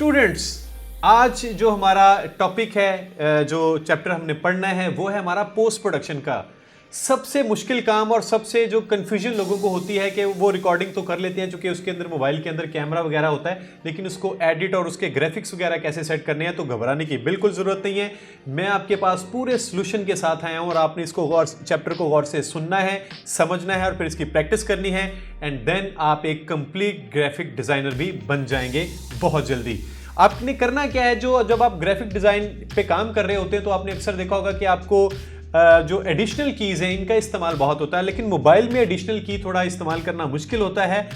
Students, आज जो हमारा टॉपिक है, जो चैप्टर हमने पढ़ना है वो है हमारा पोस्ट प्रोडक्शन का सबसे मुश्किल काम और सबसे जो कंफ्यूजन लोगों को होती है कि वो रिकॉर्डिंग तो कर लेते हैं क्योंकि उसके अंदर मोबाइल के अंदर कैमरा वगैरह होता है, लेकिन उसको एडिट और उसके ग्राफिक्स वगैरह कैसे सेट करने हैं। तो घबराने की बिल्कुल ज़रूरत नहीं है, मैं आपके पास पूरे सोल्यूशन के साथ आया हूँ और आपने इसको चैप्टर को गौर से सुनना है, समझना है और फिर इसकी प्रैक्टिस करनी है एंड देन आप एक कंप्लीट ग्राफिक डिज़ाइनर भी बन जाएंगे बहुत जल्दी। आपने करना क्या है, जब आप ग्राफिक डिज़ाइन पे काम कर रहे होते हैं तो आपने अक्सर देखा होगा कि आपको जो एडिशनल कीज़ हैं इनका इस्तेमाल बहुत होता है, लेकिन मोबाइल में एडिशनल की थोड़ा इस्तेमाल करना मुश्किल होता है।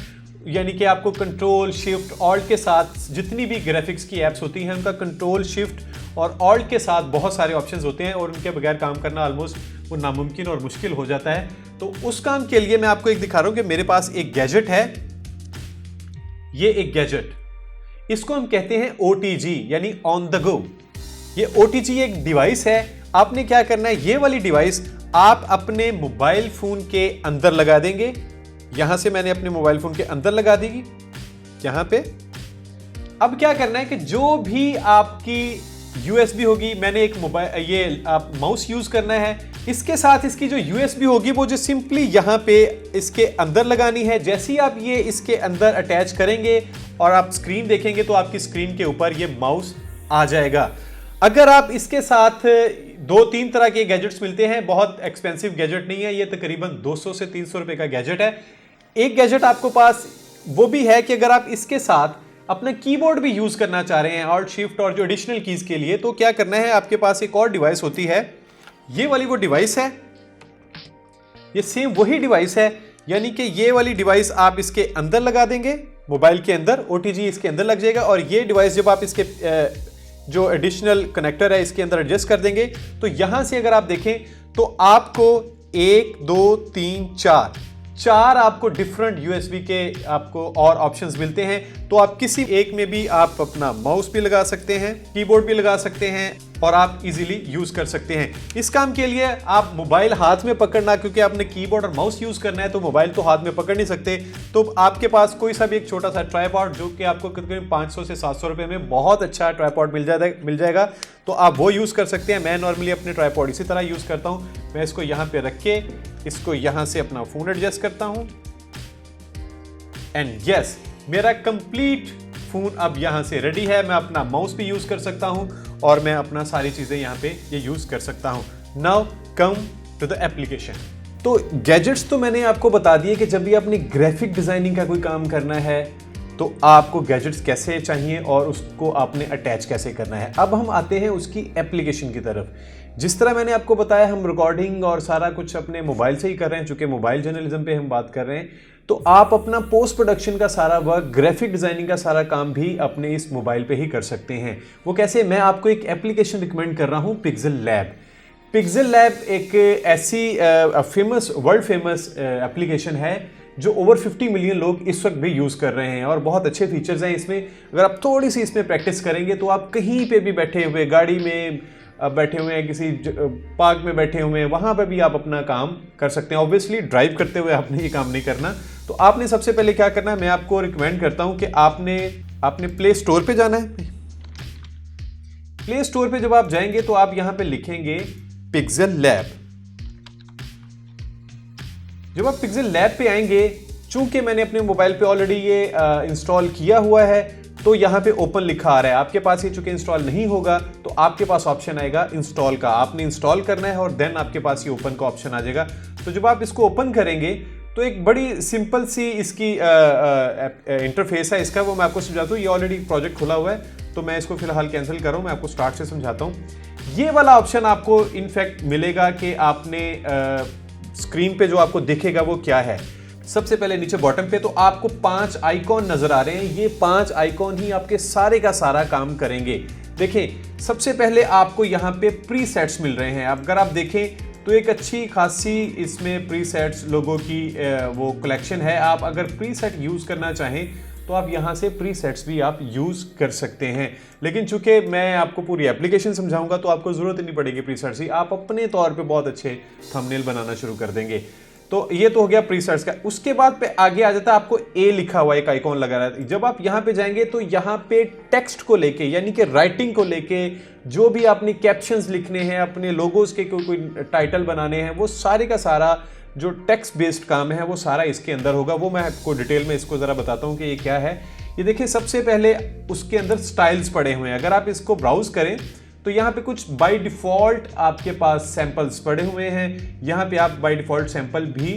यानी कि आपको कंट्रोल शिफ्ट ऑल्ट के साथ जितनी भी ग्राफिक्स की ऐप्स होती हैं उनका कंट्रोल शिफ्ट और ऑल्ट के साथ बहुत सारे ऑप्शंस होते हैं और उनके बगैर काम करना ऑलमोस्ट वो नामुमकिन और मुश्किल हो जाता है। तो उस काम के लिए मैं आपको एक दिखा रहा हूँ कि मेरे पास एक गैजेट है। ये एक गैजेट, इसको हम कहते हैं OTG यानी ऑन द गो। ये OTG एक डिवाइस है। आपने क्या करना है, ये वाली डिवाइस आप अपने मोबाइल फोन के अंदर लगा देंगे। यहां से मैंने अपने मोबाइल फोन के अंदर लगा दी यहां पे। अब क्या करना है कि जो भी आपकी USB होगी, मैंने एक मोबाइल ये आप माउस यूज करना है, इसके साथ इसकी जो USB होगी वो जो सिंपली यहां पे इसके अंदर लगानी है। जैसे ही आप ये इसके अंदर अटैच करेंगे और आप स्क्रीन देखेंगे तो आपकी स्क्रीन के ऊपर ये माउस आ जाएगा। अगर आप इसके साथ 2-3 तरह के गैजेट्स मिलते हैं, बहुत एक्सपेंसिव गैजेट नहीं है, ये तकरीबन 200 से 300 रुपए का गैजेट है। एक गैजेट आपको पास वो भी है कि अगर आप इसके साथ अपना कीबोर्ड भी यूज करना चाह रहे हैं ऑल्ट शिफ्ट और जो एडिशनल कीज के लिए, तो क्या करना है, आपके पास एक और डिवाइस होती है, ये वाली वो डिवाइस है। ये सेम वही डिवाइस है, यानी कि ये वाली डिवाइस आप इसके अंदर लगा देंगे, मोबाइल के अंदर OTG इसके अंदर लग जाएगा और ये डिवाइस जब आप इसके जो एडिशनल कनेक्टर है इसके अंदर एडजस्ट कर देंगे तो यहां से अगर आप देखें तो आपको 1 2 3 4 आपको डिफरेंट USB के आपको और ऑप्शंस मिलते हैं। तो आप किसी एक में भी आप अपना माउस भी लगा सकते हैं, कीबोर्ड भी लगा सकते हैं और आप इजीली यूज कर सकते हैं। इस काम के लिए आप मोबाइल हाथ में पकड़ना, क्योंकि आपने कीबोर्ड और माउस यूज करना है तो मोबाइल तो हाथ में पकड़ नहीं सकते, तो आपके पास कोई सा भी एक छोटा सा ट्राइपॉड जो कि आपको करीब 500 से 700 रुपए में बहुत अच्छा ट्राइपॉड मिल जाएगा, तो आप वो यूज कर सकते हैं। मैं नॉर्मली अपने ट्राइपॉड इसी तरह यूज करता हूं। मैं इसको यहां पे रख के इसको यहां से अपना फोन एडजस्ट करता हूं एंड यस, मेरा कंप्लीट फोन अब यहां से रेडी है। मैं अपना माउस भी यूज कर सकता हूं और मैं अपना सारी चीजें यहां पे ये यूज कर सकता हूं। Now come to the application. तो गैजेट्स तो मैंने आपको बता दिए कि जब भी आपने ग्राफिक डिजाइनिंग का कोई काम करना है तो आपको गैजेट्स कैसे चाहिए और उसको आपने अटैच कैसे करना है। अब हम आते हैं उसकी एप्लीकेशन की तरफ। जिस तरह मैंने आपको बताया, हम रिकॉर्डिंग और सारा कुछ अपने मोबाइल से ही कर रहे हैं, चूंकि मोबाइल जर्नलिज्म पे हम बात कर रहे हैं, तो आप अपना पोस्ट प्रोडक्शन का सारा वर्क, ग्राफिक डिजाइनिंग का सारा काम भी अपने इस मोबाइल पे ही कर सकते हैं। वो कैसे? मैं आपको एक एप्लीकेशन रिकमेंड कर रहा हूं, पिक्सेल लैब। पिक्सेल लैब एक ऐसी फेमस, वर्ल्ड फेमस एप्लीकेशन है जो ओवर 50 मिलियन लोग इस वक्त भी यूज कर रहे हैं और बहुत अच्छे फीचर्स हैं इसमें। अगर आप थोड़ी सी इसमें प्रैक्टिस करेंगे तो आप कहीं पे भी बैठे हुए, गाड़ी में बैठे हुए हैं, किसी पार्क में बैठे हुए हैं, वहां पर भी आप अपना काम कर सकते हैं। ऑब्वियसली ड्राइव करते हुए आपने ये काम नहीं करना। तो आपने सबसे पहले क्या करना है, मैं आपको रिकमेंड करता हूं कि आपने प्ले स्टोर पे जाना है। प्ले स्टोर पे जब आप जाएंगे तो आप यहां पे लिखेंगे पिक्सेल लैब। जब आप पिक्सेल लैब पे आएंगे, चूंकि मैंने अपने मोबाइल पे ऑलरेडी ये इंस्टॉल किया हुआ है तो यहाँ पे ओपन लिखा आ रहा है। आपके पास ये चूंकि इंस्टॉल नहीं होगा तो आपके पास ऑप्शन आएगा इंस्टॉल का, आपने इंस्टॉल करना है और देन आपके पास ये ओपन का ऑप्शन आ जाएगा। तो जब आप इसको ओपन करेंगे तो एक बड़ी सिंपल सी इसकी इंटरफेस है इसका, वो मैं आपको समझाता हूँ। ये ऑलरेडी प्रोजेक्ट खुला हुआ है तो मैं इसको फिलहाल कैंसिल कर रहा हूँ, मैं आपको स्टार्ट से समझाता हूँ। ये वाला ऑप्शन आपको इनफैक्ट मिलेगा कि आपने स्क्रीन पे जो आपको दिखेगा वो क्या है। सबसे पहले नीचे बॉटम पे तो आपको 5 आइकॉन नजर आ रहे हैं। ये 5 आइकॉन ही आपके सारे का सारा काम करेंगे। देखें, सबसे पहले आपको यहाँ पे प्रीसेट्स मिल रहे हैं। अगर आप देखें तो एक अच्छी खासी इसमें प्रीसेट्स लोगों की वो कलेक्शन है। आप अगर प्रीसेट यूज करना चाहें तो आप यहाँ से प्रीसेट्स भी आप यूज कर सकते हैं, लेकिन चूंकि मैं आपको पूरी एप्लीकेशन समझाऊंगा तो आपको जरूरत नहीं पड़ेगी प्रीसेट्स की। आप अपने तौर पे बहुत अच्छे थंबनेल बनाना शुरू कर देंगे। तो ये तो हो गया प्रीसेट्स का। उसके बाद पे आगे आ जाता है, आपको ए लिखा हुआ एक आइकॉन लगा रहा है। जब आप यहां पे जाएंगे तो यहां पे टेक्स्ट को लेके यानी कि राइटिंग को लेके जो भी आपने कैप्शंस लिखने हैं, अपने लोगोस के कोई टाइटल बनाने हैं, वो सारे का सारा जो टेक्स्ट बेस्ड काम है वो सारा इसके अंदर होगा। वो मैं आपको डिटेल में इसको जरा बताता हूं कि ये क्या है। ये देखिए, सबसे पहले उसके अंदर स्टाइल्स पड़े हुए हैं। अगर आप इसको ब्राउज करें तो यहाँ पे कुछ बाय डिफॉल्ट आपके पास सैंपल्स पड़े हुए हैं। यहाँ पे आप बाय डिफॉल्ट सैंपल भी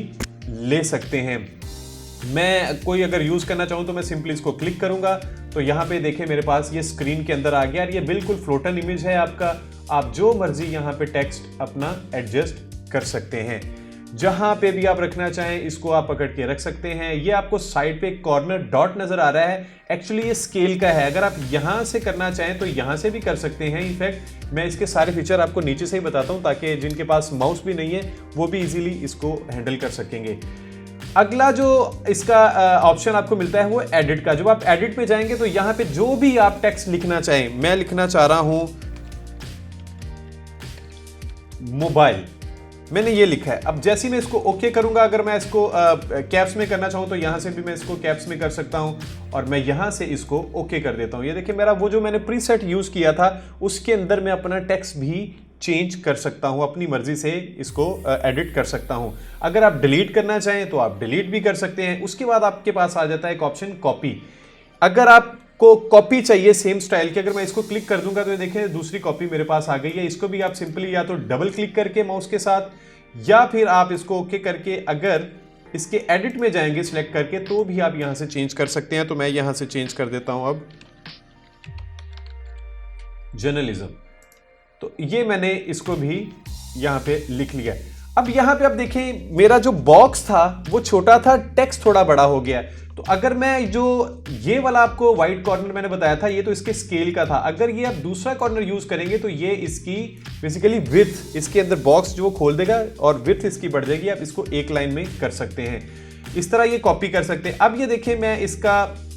ले सकते हैं। मैं कोई अगर यूज करना चाहूँ तो मैं सिंपली इसको क्लिक करूंगा तो यहाँ पे देखें मेरे पास ये स्क्रीन के अंदर आ गया और ये बिल्कुल फ्लोटन इमेज है आपका। आप जो मर्जी यहाँ पे टेक्स्ट अपना एडजस्ट कर सकते हैं। जहां पे भी आप रखना चाहें इसको आप पकड़ के रख सकते हैं। ये आपको साइड पे एक कॉर्नर डॉट नजर आ रहा है, एक्चुअली ये स्केल का है। अगर आप यहां से करना चाहें तो यहां से भी कर सकते हैं। इनफैक्ट मैं इसके सारे फीचर आपको नीचे से ही बताता हूं ताकि जिनके पास माउस भी नहीं है वो भी इजीली इसको हैंडल कर सकेंगे। अगला जो इसका ऑप्शन आपको मिलता है वो एडिट का। जब आप एडिट पे जाएंगे तो यहां पे जो भी आप टेक्स्ट लिखना चाहें, मैं लिखना चाह रहा हूं मोबाइल, मैंने ये लिखा है। अब जैसे ही मैं इसको ओके करूंगा, अगर मैं इसको कैप्स में करना चाहूं तो यहां से भी मैं इसको कैप्स में कर सकता हूं और मैं यहां से इसको ओके कर देता हूं। ये देखिए, मेरा वो जो मैंने प्रीसेट यूज किया था उसके अंदर मैं अपना टेक्स्ट भी चेंज कर सकता हूं, अपनी मर्जी से इसको एडिट कर सकता हूं। अगर आप डिलीट करना चाहें तो आप डिलीट भी कर सकते हैं। उसके बाद आपके पास आ जाता है एक ऑप्शन कॉपी। अगर आपको कॉपी चाहिए सेम स्टाइल की, अगर मैं इसको क्लिक कर दूंगा तो ये देखें दूसरी कॉपी मेरे पास आ गई है। इसको भी आप सिंपली या तो डबल क्लिक करके माउस के साथ या फिर आप इसको ओके करके अगर इसके एडिट में जाएंगे सिलेक्ट करके तो भी आप यहां से चेंज कर सकते हैं। तो मैं यहां से चेंज कर देता हूं अब जर्नलिज्म। तो ये मैंने इसको भी यहां पे लिख लिया। अब यहां पे आप देखें मेरा जो बॉक्स था वो छोटा था, टेक्स्ट थोड़ा बड़ा हो गया। तो अगर मैं जो ये वाला आपको व्हाइट कॉर्नर मैंने बताया था ये तो इसके स्केल का था। अगर ये आप दूसरा कॉर्नर यूज करेंगे तो ये इसकी बेसिकली विड्थ, इसके अंदर बॉक्स जो खोल देगा और विड्थ इसकी बढ़ जाएगी। आप इसको एक लाइन में कर सकते हैं, इस तरह ये कॉपी कर सकते हैं। अब ये देखिए, मैं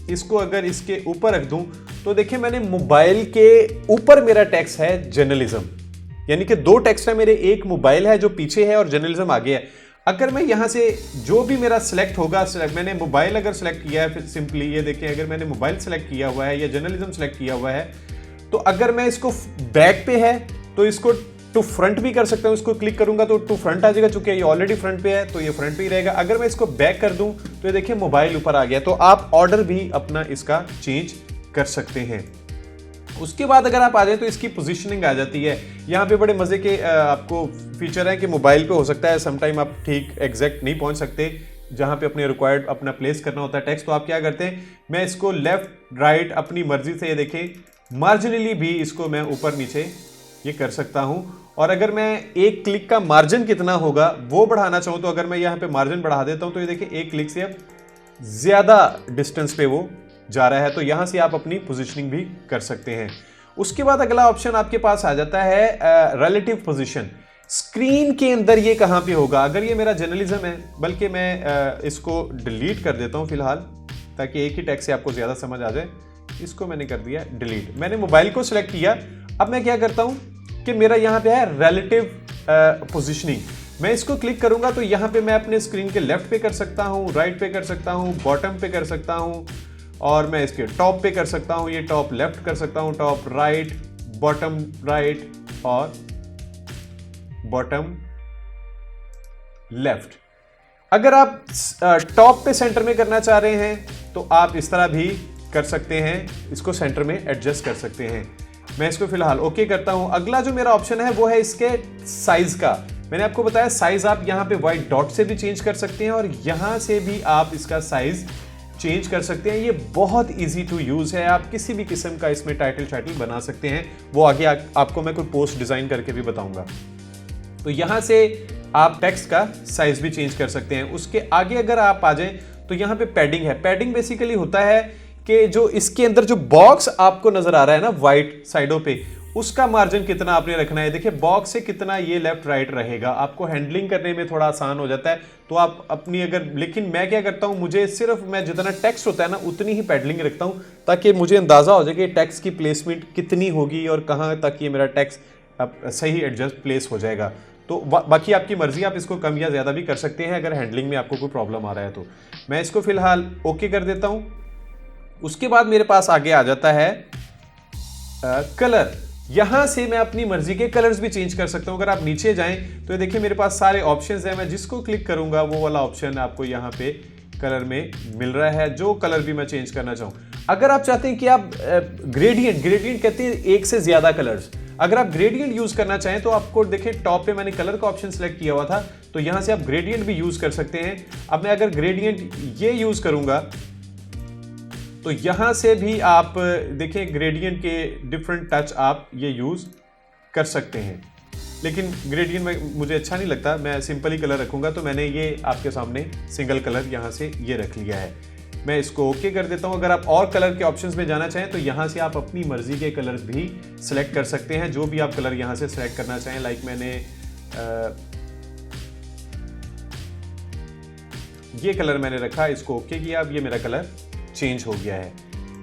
इसको अगर इसके ऊपर रख दूं तो देखिए मैंने मोबाइल के ऊपर मेरा टेक्स्ट है जर्नलिज्म, यानी कि दो टेक्स्ट है मेरे, एक मोबाइल है जो पीछे है और जर्नलिज्म आगे है। अगर मैं यहां से जो भी मेरा सिलेक्ट होगा, मैंने मोबाइल अगर सिलेक्ट किया है, फिर सिंपली ये देखें अगर मैंने मोबाइल सिलेक्ट किया हुआ है या जर्नलिज्म सिलेक्ट किया हुआ है तो अगर मैं इसको बैक पे है तो इसको टू फ्रंट भी कर सकता हूं। इसको क्लिक करूंगा तो टू फ्रंट आ जाएगा, चूंकि ये ऑलरेडी फ्रंट पे है तो ये फ्रंट पे ही रहेगा। अगर मैं इसको बैक कर दूं तो ये देखिए मोबाइल ऊपर आ गया। तो आप ऑर्डर भी अपना इसका चेंज कर सकते हैं। उसके बाद अगर आप आ जाए तो इसकी पोजीशनिंग आ जाती है। यहाँ पे बड़े मजे के आपको फीचर है कि मोबाइल पे हो सकता है समटाइम आप ठीक एग्जैक्ट नहीं पहुंच सकते जहाँ पे अपने रिक्वायर्ड अपना प्लेस करना होता है टेक्स्ट। तो आप क्या करते हैं, मैं इसको लेफ्ट राइट अपनी मर्जी से, ये देखें मार्जिनली भी इसको मैं ऊपर नीचे ये कर सकता हूँ। और अगर मैं एक क्लिक का मार्जिन कितना होगा वो बढ़ाना चाहूँ तो अगर मैं यहाँ पे मार्जिन बढ़ा देता हूँ तो ये देखिए एक क्लिक से अब ज्यादा डिस्टेंस पे वो जा रहा है। तो यहां से आप अपनी पोजीशनिंग भी कर सकते हैं। उसके बाद अगला ऑप्शन आपके पास आ जाता है रिलेटिव पोजीशन। स्क्रीन के अंदर ये कहां पे होगा, अगर ये मेरा जर्नलिज्म है, बल्कि मैं इसको डिलीट कर देता हूं फिलहाल ताकि एक ही टेक्स्ट से आपको ज्यादा समझ आ जाए। इसको मैंने कर दिया डिलीट। मैंने मोबाइल को सिलेक्ट किया। अब मैं क्या करता हूं कि मेरा यहां पे है रिलेटिव पोजीशनिंग। मैं इसको क्लिक करूंगा तो यहां पे मैं अपने स्क्रीन के लेफ्ट पे कर सकता हूं, राइट पे कर सकता हूं, बॉटम पे कर सकता हूं और मैं इसके टॉप पे कर सकता हूं। ये टॉप लेफ्ट कर सकता हूं, टॉप राइट, बॉटम राइट और बॉटम लेफ्ट। अगर आप टॉप पे सेंटर में करना चाह रहे हैं तो आप इस तरह भी कर सकते हैं, इसको सेंटर में एडजस्ट कर सकते हैं। मैं इसको फिलहाल ओके करता हूं। अगला जो मेरा ऑप्शन है वो है इसके साइज का। मैंने आपको बताया साइज आप यहां पे व्हाइट डॉट से भी चेंज कर सकते हैं और यहां से भी आप इसका साइज चेंज कर सकते हैं। ये बहुत इजी टू यूज है, आप किसी भी किस्म का इसमें टाइटल बना सकते हैं। वो आगे आपको मैं कोई पोस्ट डिजाइन करके भी बताऊंगा। तो यहां से आप टेक्स्ट का साइज भी चेंज कर सकते हैं। उसके आगे अगर आप आ जाएं तो यहां पे पैडिंग है। पैडिंग बेसिकली होता है कि जो इसके अंदर जो बॉक्स आपको नजर आ रहा है ना व्हाइट साइडों पे, उसका मार्जिन कितना आपने रखना है। देखिए बॉक्स से कितना ये लेफ्ट राइट रहेगा, आपको हैंडलिंग करने में थोड़ा आसान हो जाता है। तो आप अपनी अगर, लेकिन मैं क्या करता हूं, मुझे सिर्फ मैं जितना टेक्स्ट होता है ना उतनी ही पैडलिंग रखता हूं ताकि मुझे अंदाजा हो जाए कि टेक्स्ट की प्लेसमेंट कितनी होगी और कहां तक ये मेरा टेक्स्ट अब सही एडजस्ट प्लेस हो जाएगा। तो बाकी आपकी मर्जी, आप इसको कम या ज़्यादा भी कर सकते हैं अगर हैंडलिंग में आपको कोई प्रॉब्लम आ रहा है तो। मैं इसको फिलहाल ओके कर देता हूं। उसके बाद मेरे पास आगे आ जाता है कलर। यहां से मैं अपनी मर्जी के कलर्स भी चेंज कर सकता हूं। अगर आप नीचे जाएं तो ये देखिए मेरे पास सारे ऑप्शंस हैं, मैं जिसको क्लिक करूंगा वो वाला ऑप्शन आपको यहां पे कलर में मिल रहा है, जो कलर भी मैं चेंज करना चाहूं। अगर आप चाहते हैं कि आप ग्रेडियंट कहते हैं एक से ज्यादा कलर्स, अगर आप ग्रेडियंट यूज करना चाहें तो आपको देखें टॉप पे मैंने कलर का ऑप्शन सेलेक्ट किया हुआ था, तो यहां से आप ग्रेडियंट भी यूज कर सकते हैं। अब मैं अगर ग्रेडियंट ये यूज करूंगा तो यहां से भी आप देखें ग्रेडियंट के डिफरेंट टच आप ये यूज कर सकते हैं, लेकिन ग्रेडियंट में मुझे अच्छा नहीं लगता, मैं सिंपल ही कलर रखूंगा। तो मैंने ये आपके सामने सिंगल कलर यहां से ये रख लिया है। मैं इसको ओके कर देता हूं। अगर आप और कलर के ऑप्शंस में जाना चाहें तो यहां से आप अपनी मर्जी के कलर्स भी सिलेक्ट कर सकते हैं, जो भी आप कलर यहां से सिलेक्ट करना चाहें। लाइक मैंने ये कलर मैंने रखा, इसको ओके किया, अब ये मेरा कलर चेंज हो गया है।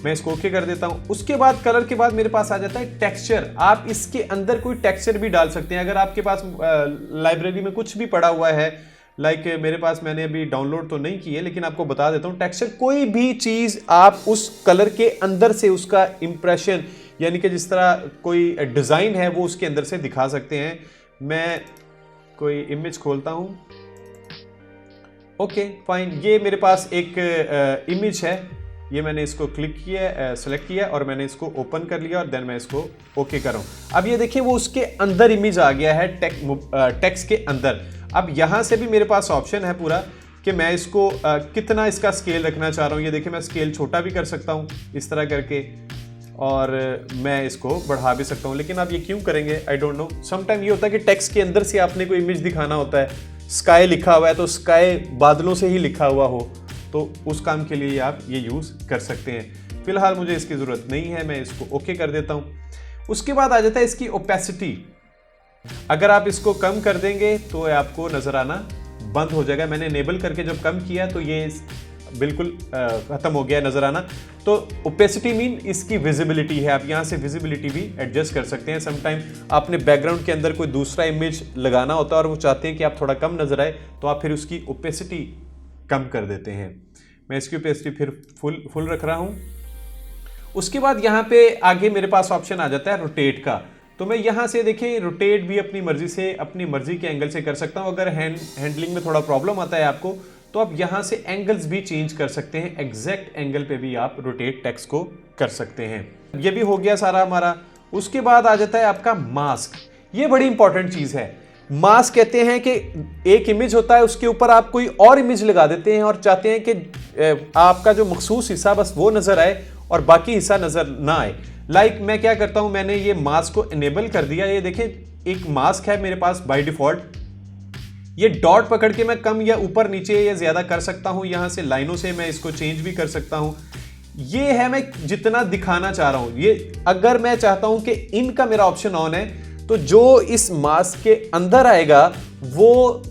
मैं इसको ओके कर देता हूं। उसके बाद कलर के बाद मेरे पास आ जाता है टेक्सचर। आप इसके अंदर कोई टेक्सचर भी डाल सकते हैं। अगर आपके पास लाइब्रेरी में कुछ भी पड़ा हुआ है, लाइक मेरे पास, मैंने अभी डाउनलोड तो नहीं की है लेकिन आपको बता देता हूं, टेक्सचर कोई भी चीज आप उस कलर के अंदर से उसका इंप्रेशन, यानी कि जिस तरह कोई डिजाइन है वो उसके अंदर से दिखा सकते हैं। मैं कोई इमेज खोलता हूं, ओके फाइन, ये मेरे पास एक इमेज है, ये मैंने इसको क्लिक किया, सेलेक्ट किया और मैंने इसको ओपन कर लिया और देन मैं इसको ओके कर रहा हूं। अब ये देखिए वो उसके अंदर इमेज आ गया है टेक्स्ट के अंदर। अब यहां से भी मेरे पास ऑप्शन है पूरा कि मैं इसको कितना इसका स्केल रखना चाह रहा हूं। ये देखिए मैं स्केल छोटा भी कर सकता हूं इस तरह करके, और मैं इसको बढ़ा भी सकता हूं। लेकिन आप ये क्यों करेंगे आई डोंट नो। समटाइम ये होता है कि टेक्स्ट के अंदर से आपने कोई इमेज दिखाना होता है, स्काई लिखा हुआ है तो स्काई बादलों से ही लिखा हुआ हो, तो उस काम के लिए आप ये यूज कर सकते हैं। फिलहाल मुझे इसकी जरूरत नहीं है, मैं इसको ओके कर देता हूं। उसके बाद आ जाता है इसकी ओपेसिटी। अगर आप इसको कम कर देंगे तो आपको नजर आना बंद हो जाएगा। मैंने इनेबल करके जब कम किया तो ये बिल्कुल खत्म हो गया नजर आना। तो ओपेसिटी मीन इसकी विजिबिलिटी है, आप यहां से विजिबिलिटी भी एडजस्ट कर सकते हैं। समटाइम आपने बैकग्राउंड के अंदर कोई दूसरा इमेज लगाना होता है और वो चाहते हैं कि आप थोड़ा कम नजर आए, तो आप फिर उसकी ओपेसिटी कम कर देते हैं। मैं इसकी ओपेसिटी फिर फुल रख रहा हूं। उसके बाद यहां पे आगे मेरे पास ऑप्शन आ जाता है रोटेट का। तो मैं यहां से देखें रोटेट भी अपनी मर्जी से, अपनी मर्जी के एंगल से कर सकता हूं। अगर हैंडलिंग में थोड़ा प्रॉब्लम आता है आपको, तो आप यहां से एंगल्स भी चेंज कर सकते हैं। एग्जैक्ट एंगल पे भी आप रोटेट टेक्स्ट को कर सकते हैं। ये भी हो गया सारा हमारा। उसके बाद आ जाता है आपका मास्क। ये बड़ी इंपॉर्टेंट चीज है। मास्क कहते हैं कि एक इमेज होता है, उसके ऊपर आप कोई और इमेज लगा देते हैं और चाहते हैं कि आपका जो मखसूस हिस्सा बस वो नजर आए और बाकी हिस्सा नजर ना आए। लाइक मैं क्या करता हूं, मैंने ये मास्क को इनेबल कर दिया। ये देखें एक मास्क है मेरे पास बाय डिफॉल्ट, ये डॉट पकड़ के मैं कम या ऊपर नीचे या ज्यादा कर सकता हूं। यहां से लाइनों से मैं इसको चेंज भी कर सकता हूं। ये है मैं जितना दिखाना चाह रहा हूं। ये अगर मैं चाहता हूं कि इनका मेरा ऑप्शन ऑन है, तो जो इस मास्क के अंदर आएगा वो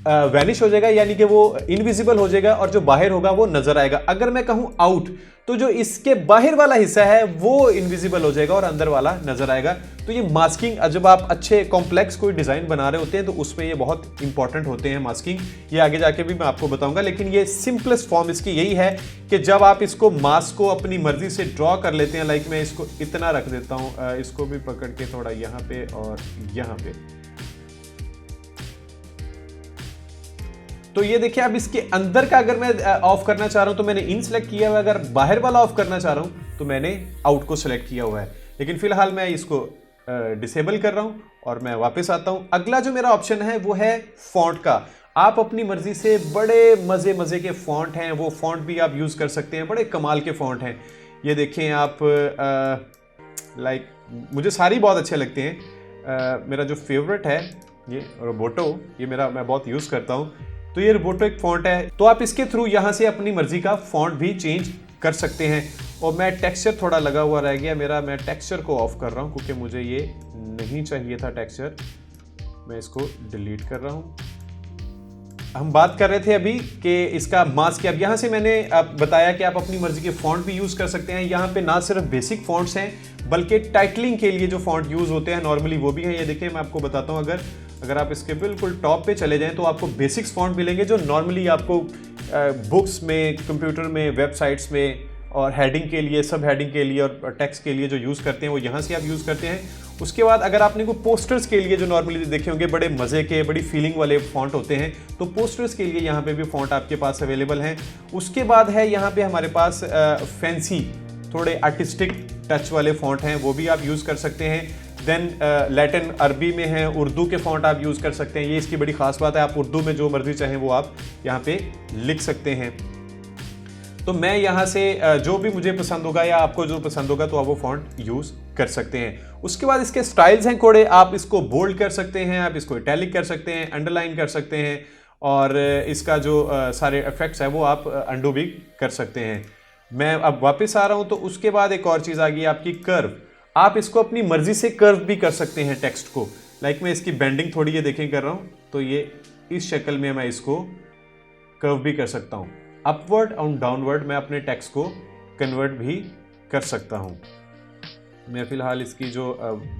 वैनिश हो जाएगा, यानी कि वो इनविजिबल हो जाएगा, और जो बाहर होगा वो नजर आएगा। अगर मैं कहूं आउट, तो जो इसके बाहर वाला हिस्सा है वो इनविजिबल हो जाएगा और अंदर वाला नजर आएगा। तो ये मास्किंग, जब आप अच्छे कॉम्प्लेक्स कोई डिजाइन बना रहे होते हैं तो उसमें ये बहुत इंपॉर्टेंट होते हैं मास्किंग। ये आगे जाके भी मैं आपको बताऊंगा, लेकिन ये सिंपलेस्ट फॉर्म इसकी यही है कि जब आप इसको मास्क को अपनी मर्जी से ड्रॉ कर लेते हैं, लाइक मैं इसको इतना रख देता हूं, इसको भी पकड़ के थोड़ा यहां पे और यहां पे, तो ये देखिए अब इसके अंदर का अगर मैं ऑफ करना चाह रहा हूं तो मैंने इन सेलेक्ट किया हुआ है, अगर बाहर वाला ऑफ करना चाह रहा हूं तो मैंने आउट को सिलेक्ट किया हुआ है। लेकिन फिलहाल मैं इसको डिसेबल कर रहा हूं और मैं वापस आता हूं। अगला जो मेरा ऑप्शन है वो है फॉन्ट का। आप अपनी मर्जी से बड़े मजे के फॉन्ट हैं, वो फॉन्ट भी आप यूज कर सकते हैं। बड़े कमाल के फॉन्ट हैं, ये देखें आप, लाइक मुझे सारी बहुत अच्छे लगते हैं। मेरा जो फेवरेट है ये रोबोटो, ये मैं बहुत यूज करता हूं। तो ये रोबोटो एक फॉन्ट है, तो आप इसके थ्रू यहां से अपनी मर्जी का फॉन्ट भी चेंज कर सकते हैं। और मैं टेक्सचर थोड़ा लगा हुआ रह गया मेरा, मैं टेक्सचर को ऑफ कर रहा हूं क्योंकि मुझे ये नहीं चाहिए था टेक्सचर। मैं इसको डिलीट कर रहा हूं। हम बात कर रहे थे अभी कि इसका मास्क, अब यहाँ से मैंने आप बताया कि आप अपनी मर्जी के फॉन्ट भी यूज़ कर सकते हैं। यहाँ पे ना सिर्फ बेसिक फॉन्ट्स हैं बल्कि टाइटलिंग के लिए जो फॉन्ट यूज़ होते हैं नॉर्मली वो भी हैं। ये देखिए मैं आपको बताता हूँ, अगर आप इसके बिल्कुल टॉप पे चले जाएं तो आपको बेसिक्स फॉन्ट मिलेंगे जो नॉर्मली आपको बुक्स में, कंप्यूटर में, वेबसाइट्स में और हेडिंग के लिए, सब हेडिंग के लिए और टेक्स्ट के लिए जो यूज़ करते हैं वो यहाँ से आप यूज़ करते हैं। उसके बाद अगर आपने को पोस्टर्स के लिए जो नॉर्मली देखे होंगे बड़े मज़े के, बड़ी फीलिंग वाले फॉन्ट होते हैं, तो पोस्टर्स के लिए यहाँ पे भी फॉन्ट आपके पास अवेलेबल हैं। उसके बाद है यहाँ पे हमारे पास फैंसी, थोड़े आर्टिस्टिक टच वाले फॉन्ट हैं, वो भी आप यूज़ कर सकते हैं। देन लैटिन अरबी में है, उर्दू के फॉन्ट आप यूज़ कर सकते हैं। ये इसकी बड़ी खास बात है, आप उर्दू में जो मर्जी चाहें वो आप यहाँ पे लिख सकते हैं। तो मैं यहाँ से जो भी मुझे पसंद होगा या आपको जो पसंद होगा तो आप वो फॉन्ट यूज़ कर सकते हैं। उसके बाद इसके स्टाइल्स हैं कोड़े, आप इसको बोल्ड कर सकते हैं, आप इसको इटैलिक कर सकते हैं, अंडरलाइन कर सकते हैं और इसका जो सारे इफेक्ट्स है वो आप अंडू भी कर सकते हैं। मैं अब वापस आ रहा हूँ तो उसके बाद एक और चीज़ आ गई आपकी कर्व। आप इसको अपनी मर्जी से कर्व भी कर सकते हैं टेक्स्ट को। लाइक मैं इसकी बेंडिंग थोड़ी ये देखें कर रहा हूँ तो ये इस शक्ल में मैं इसको कर्व भी कर सकता हूँ। अपवर्ड और डाउनवर्ड मैं अपने टेक्स्ट को कन्वर्ट भी कर सकता हूँ। मैं फ़िलहाल इसकी जो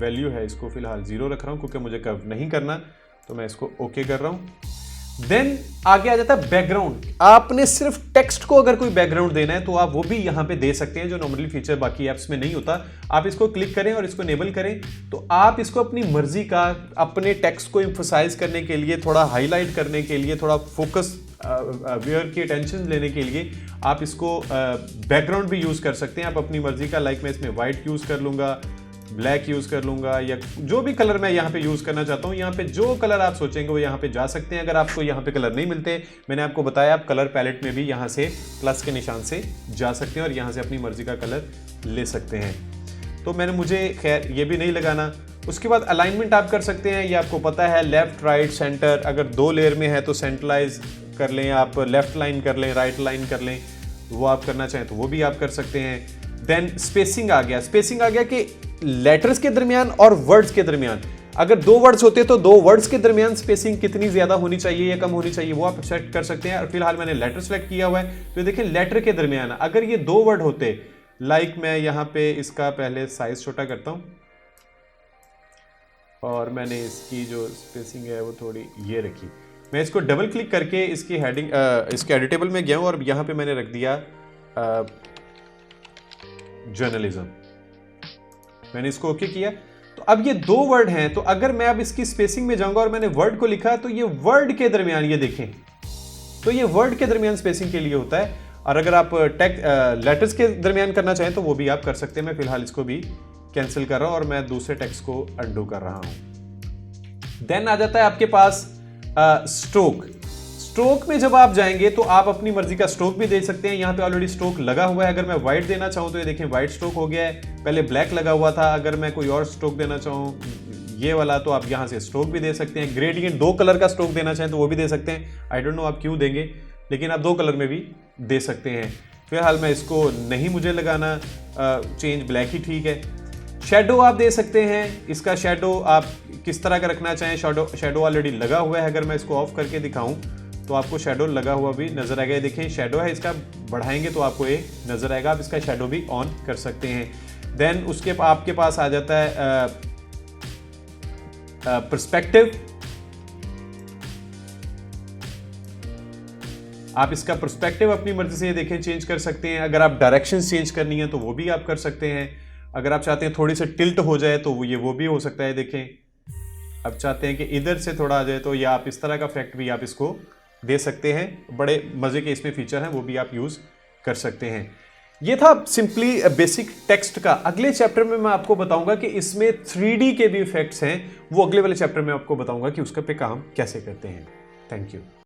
वैल्यू है इसको फ़िलहाल 0 रख रहा हूँ क्योंकि मुझे कर्व नहीं करना, तो मैं इसको ओके कर रहा हूँ। देन आगे आ जाता है बैकग्राउंड। आपने सिर्फ टेक्स्ट को अगर कोई बैकग्राउंड देना है तो आप वो भी यहाँ पे दे सकते हैं, जो नॉर्मली फीचर बाकी ऐप्स में नहीं होता। आप इसको क्लिक करें और इसको इनेबल करें तो आप इसको अपनी मर्जी का, अपने टेक्स्ट को एम्फसाइज करने के लिए, थोड़ा हाईलाइट करने के लिए, थोड़ा फोकस व्यूअर की अटेंशन लेने के लिए आप इसको बैकग्राउंड भी यूज़ कर सकते हैं। आप अपनी मर्जी का, लाइक मैं इसमें वाइट यूज़ कर लूँगा, ब्लैक यूज़ कर लूँगा या जो भी कलर मैं यहाँ पे यूज़ करना चाहता हूँ। यहाँ पे जो कलर आप सोचेंगे वो यहाँ पे जा सकते हैं। अगर आपको यहाँ पे कलर नहीं मिलते, मैंने आपको बताया आप कलर पैलेट में भी यहाँ से प्लस के निशान से जा सकते हैं और यहाँ से अपनी मर्जी का कलर ले सकते हैं। तो मुझे खैर ये भी नहीं लगाना। उसके बाद अलाइनमेंट आप कर सकते हैं, ये आपको पता है, लेफ्ट राइट सेंटर। अगर 2 लेयर में है तो सेंट्रलाइज कर लें, आप लेफ्ट लाइन कर लें, राइट लाइन कर लें, वो आप करना चाहें तो वो भी आप कर सकते हैं। देन स्पेसिंग आ गया। स्पेसिंग आ गया कि लेटर्स के दरमियान और वर्ड्स के दरमियान, अगर 2 वर्ड्स होते तो 2 वर्ड्स के दरमियान स्पेसिंग कितनी ज़्यादा होनी चाहिए या कम होनी चाहिए वो आप सेलेक्ट कर सकते हैं। और फिलहाल मैंने लेटर सेलेक्ट किया हुआ है तो देखिए लेटर के दरमियान अगर ये 2 वर्ड होते, लाइक मैं यहाँ पे इसका पहले साइज छोटा करता हूँ और मैंने इसकी जो स्पेसिंग है वो थोड़ी ये रखी। मैं इसको डबल क्लिक करके इसकी हेडिंग इसके एडिटेबल में गया हूँ और यहाँ पे मैंने रख दिया जर्नलिज्म। मैंने इसको ओके किया तो अब ये 2 वर्ड हैं, तो अगर मैं अब इसकी स्पेसिंग में जाऊंगा और मैंने वर्ड को लिखा तो ये वर्ड के दरमियान, ये देखें तो ये वर्ड के दरमियान स्पेसिंग के लिए होता है। और अगर आप लेटर्स के दरमियान करना चाहें तो वो भी आप कर सकते हैं। मैं फिलहाल इसको भी कैंसिल कर रहा हूं और मैं दूसरे टेक्स्ट को अंडू कर रहा हूं। देन आ जाता है आपके पास स्ट्रोक। स्ट्रोक में जब आप जाएंगे तो आप अपनी मर्जी का स्ट्रोक भी दे सकते हैं। यहाँ पे ऑलरेडी स्ट्रोक लगा हुआ है। अगर मैं व्हाइट देना चाहूँ तो ये देखें व्हाइट स्ट्रोक हो गया है, पहले ब्लैक लगा हुआ था। अगर मैं कोई और स्ट्रोक देना चाहूँ ये वाला तो आप यहाँ से स्ट्रोक भी दे सकते हैं। ग्रेडियंट 2 कलर का स्ट्रोक देना चाहें तो वो भी दे सकते हैं। आई डोंट नो आप क्यों देंगे, लेकिन आप 2 कलर में भी दे सकते हैं। फिलहाल मैं इसको नहीं मुझे लगाना, चेंज ब्लैक ही ठीक है। शेडो आप दे सकते हैं। इसका शेडो आप किस तरह का रखना चाहें, शेडो ऑलरेडी लगा हुआ है। अगर मैं इसको ऑफ करके दिखाऊं तो आपको शेडो लगा हुआ भी नजर आएगा। देखें शेडो है, इसका बढ़ाएंगे तो आपको ये नजर आएगा। आप इसका शेडो भी ऑन कर सकते हैं। देन उसके आपके पास आ जाता है पर्सपेक्टिव। आप इसका पर्सपेक्टिव अपनी मर्जी से देखें चेंज कर सकते हैं। अगर आप डायरेक्शंस चेंज करनी है तो वो भी आप कर सकते हैं। अगर आप चाहते हैं थोड़ी सी टिल्ट हो जाए तो वो भी हो सकता है। देखें अब चाहते हैं कि इधर से थोड़ा आ जाए तो या आप इस तरह का इफेक्ट भी आप इसको दे सकते हैं। बड़े मज़े के इसमें फीचर हैं, वो भी आप यूज़ कर सकते हैं। ये था सिंपली बेसिक टेक्स्ट का। अगले चैप्टर में मैं आपको बताऊंगा कि इसमें 3D के भी इफेक्ट्स हैं, वो अगले वाले चैप्टर में आपको बताऊंगा कि उसका पे काम कैसे करते हैं। Thank you.